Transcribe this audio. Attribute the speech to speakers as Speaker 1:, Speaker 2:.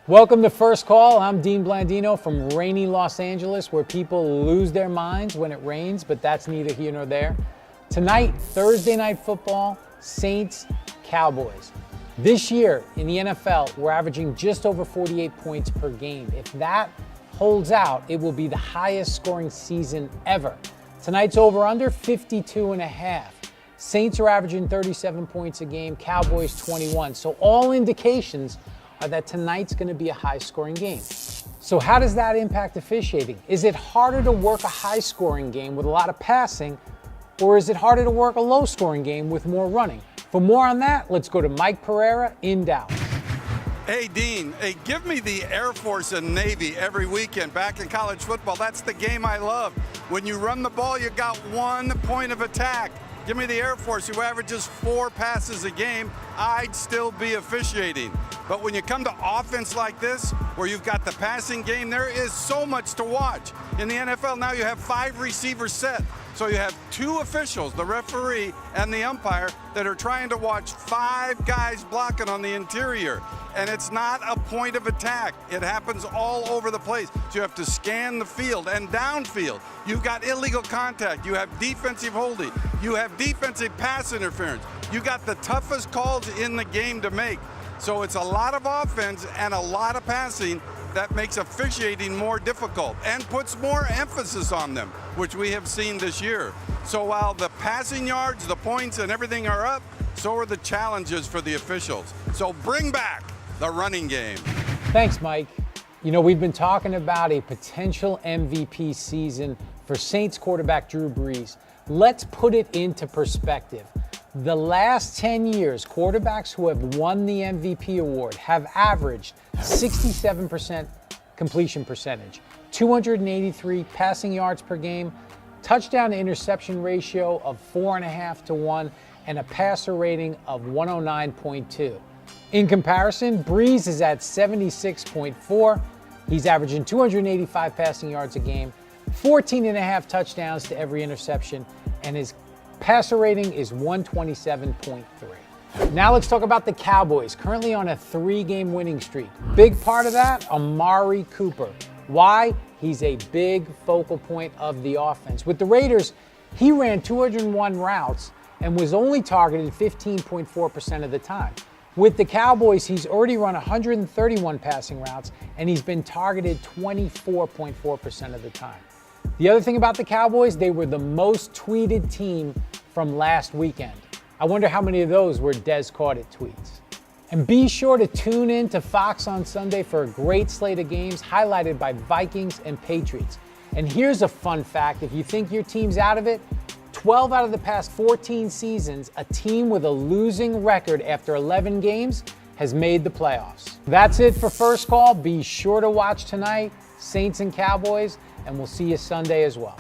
Speaker 1: Welcome to First Call. I'm Dean Blandino from rainy Los Angeles, where people lose their minds when it rains, but that's neither here nor there. Tonight, Thursday Night Football, Saints, Cowboys. This year in the NFL, we're averaging just over 48 points per game. If that holds out, it will be the highest scoring season ever. Tonight's over-under, 52.5. Saints are averaging 37 points a game, Cowboys 21. So all indications are that tonight's going to be a high-scoring game. So how does that impact officiating? Is it harder to work a high-scoring game with a lot of passing, or is it harder to work a low-scoring game with more running? For more on that, let's go to Mike Pereira in Dallas.
Speaker 2: Hey, Dean, give me the Air Force and Navy every weekend back in college football. That's the game I love. When you run the ball, you got 1 point of attack. Give me the Air Force, who averages 4 passes a game. I'd still be officiating. But when you come to offense like this, where you've got the passing game, there is so much to watch. In the NFL now, you have 5 receivers set. So you have 2 officials, the referee and the umpire, that are trying to watch 5 guys blocking on the interior. And it's not a point of attack. It happens all over the place. So you have to scan the field and downfield. You've got illegal contact. You have defensive holding. You have defensive pass interference. You got the toughest calls in the game to make. So it's a lot of offense and a lot of passing that makes officiating more difficult and puts more emphasis on them, which we have seen this year. So while the passing yards, the points, and everything are up, so are the challenges for the officials. So bring back the running game.
Speaker 1: Thanks, Mike. You know, we've been talking about a potential MVP season for Saints quarterback Drew Brees. Let's put it into perspective. The last 10 years, quarterbacks who have won the MVP award have averaged 67% completion percentage, 283 passing yards per game, touchdown to interception ratio of 4.5 to 1, and a passer rating of 109.2. In comparison, Brees is at 76.4. He's averaging 285 passing yards a game, 14.5 touchdowns to every interception, and his passer rating is 127.3. Now let's talk about the Cowboys, currently on a 3-game winning streak. Big part of that, Amari Cooper. Why? He's a big focal point of the offense. With the Raiders, he ran 201 routes and was only targeted 15.4% of the time. With the Cowboys, he's already run 131 passing routes and he's been targeted 24.4% of the time. The other thing about the Cowboys, they were the most tweeted team from last weekend. I wonder how many of those were Des Cauditt tweets. And be sure to tune in to Fox on Sunday for a great slate of games highlighted by Vikings and Patriots. And here's a fun fact. If you think your team's out of it, 12 out of the past 14 seasons, a team with a losing record after 11 games has made the playoffs. That's it for First Call. Be sure to watch tonight, Saints and Cowboys, and we'll see you Sunday as well.